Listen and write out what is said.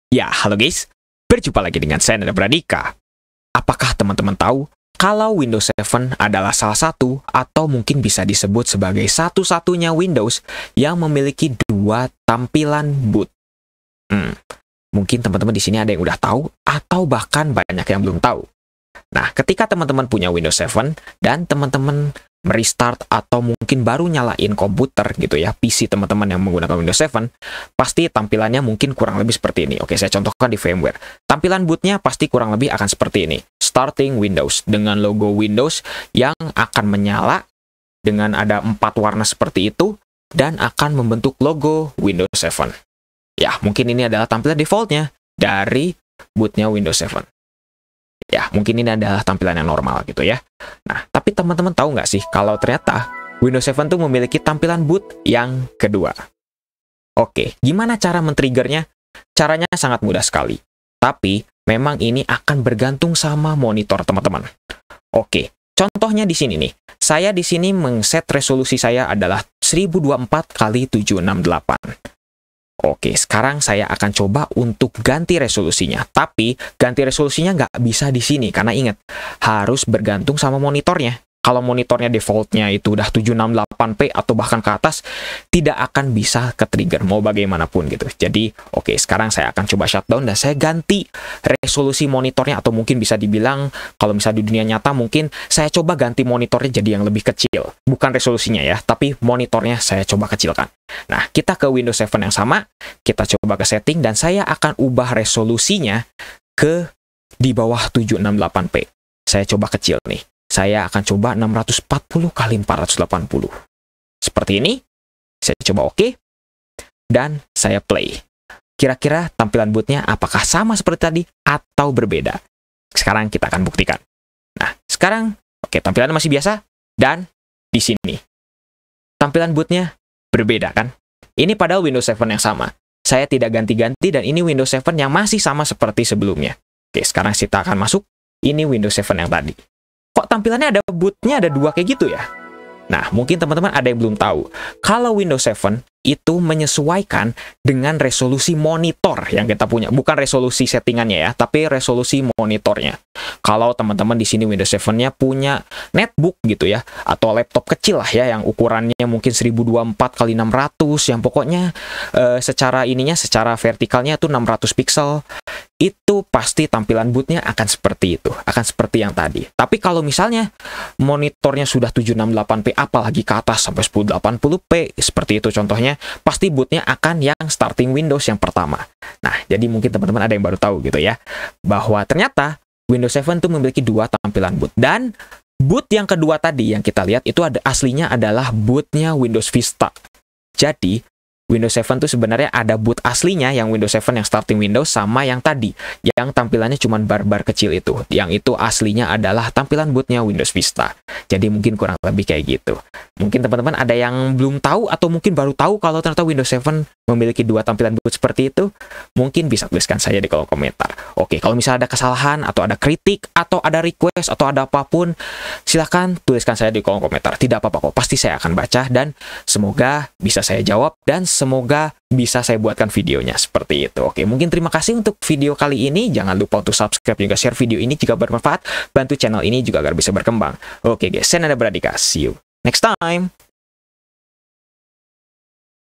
Ya, halo guys. Berjumpa lagi dengan saya Nanda Pradika. Apakah teman-teman tahu kalau Windows 7 adalah salah satu atau mungkin bisa disebut sebagai satu-satunya Windows yang memiliki dua tampilan boot? Mungkin teman-teman di sini ada yang udah tahu atau bahkan banyak yang belum tahu. Nah, ketika teman-teman punya Windows 7 dan teman-teman merestart atau mungkin baru nyalain komputer gitu ya, PC teman-teman yang menggunakan Windows 7, pasti tampilannya mungkin kurang lebih seperti ini. Oke, saya contohkan di VMware. Tampilan bootnya pasti kurang lebih akan seperti ini. Starting Windows dengan logo Windows yang akan menyala dengan ada 4 warna seperti itu dan akan membentuk logo Windows 7. Ya, mungkin ini adalah tampilan defaultnya dari bootnya Windows 7. Ya, mungkin ini adalah tampilan yang normal gitu ya. Nah, tapi teman-teman tahu nggak sih kalau ternyata Windows 7 tuh memiliki tampilan boot yang kedua? Oke, gimana cara men-triggernya? Caranya sangat mudah sekali. Tapi, memang ini akan bergantung sama monitor teman-teman. Oke, contohnya di sini nih. Saya di sini men-set resolusi saya adalah 1024 x 768. Oke, sekarang saya akan coba untuk ganti resolusinya. Tapi, ganti resolusinya nggak bisa di sini. Karena ingat, harus bergantung sama monitornya. Kalau monitornya defaultnya itu udah 768p atau bahkan ke atas, tidak akan bisa ke-trigger, mau bagaimanapun gitu. Jadi, oke, sekarang saya akan coba shutdown dan saya ganti resolusi monitornya. Atau mungkin bisa dibilang, kalau misalnya di dunia nyata, mungkin saya coba ganti monitornya jadi yang lebih kecil. Bukan resolusinya ya, tapi monitornya saya coba kecilkan. Nah, kita ke Windows 7 yang sama, kita coba ke setting, dan saya akan ubah resolusinya ke di bawah 768p. Saya coba kecil nih. Saya akan coba 640 x 480. Seperti ini. Saya coba oke. Dan saya play. Kira-kira tampilan bootnya apakah sama seperti tadi atau berbeda? Sekarang kita akan buktikan. Nah, sekarang, oke, tampilannya masih biasa. Dan di sini, tampilan bootnya berbeda kan? Ini padahal Windows 7 yang sama. Saya tidak ganti-ganti dan ini Windows 7 yang masih sama seperti sebelumnya. Oke, sekarang kita akan masuk. Ini Windows 7 yang tadi. Kok tampilannya ada bootnya ada dua kayak gitu ya? Nah, mungkin teman-teman ada yang belum tahu. Kalau Windows 7 itu menyesuaikan dengan resolusi monitor yang kita punya. Bukan resolusi settingannya ya, tapi resolusi monitornya. Kalau teman-teman di sini Windows 7-nya punya netbook gitu ya, atau laptop kecil lah ya, yang ukurannya mungkin 1024 x 600, yang pokoknya secara vertikalnya itu 600 pixel, itu pasti tampilan bootnya akan seperti itu, akan seperti yang tadi. Tapi kalau misalnya monitornya sudah 768p, apalagi ke atas sampai 1080p, seperti itu contohnya, pasti bootnya akan yang starting Windows yang pertama. Nah, jadi mungkin teman-teman ada yang baru tahu gitu ya, bahwa ternyata Windows 7 itu memiliki dua tampilan boot. Dan boot yang kedua tadi yang kita lihat itu aslinya adalah bootnya Windows Vista. Jadi, Windows 7 itu sebenarnya ada boot aslinya yang Windows 7 yang starting Windows sama yang tadi, yang tampilannya cuma bar-bar kecil itu. Yang itu aslinya adalah tampilan bootnya Windows Vista. Jadi mungkin kurang lebih kayak gitu. Mungkin teman-teman ada yang belum tahu atau mungkin baru tahu kalau ternyata Windows 7 memiliki dua tampilan boot seperti itu, mungkin bisa tuliskan saja di kolom komentar. Oke, kalau misalnya ada kesalahan atau ada kritik atau ada request atau ada apapun, silahkan tuliskan saya di kolom komentar. Tidak apa-apa kok, pasti saya akan baca dan semoga bisa saya jawab dan semoga bisa saya buatkan videonya seperti itu. Oke, mungkin terima kasih untuk video kali ini. Jangan lupa untuk subscribe juga share video ini jika bermanfaat. Bantu channel ini juga agar bisa berkembang. Oke guys, saya Nanda Pradika. See you next time.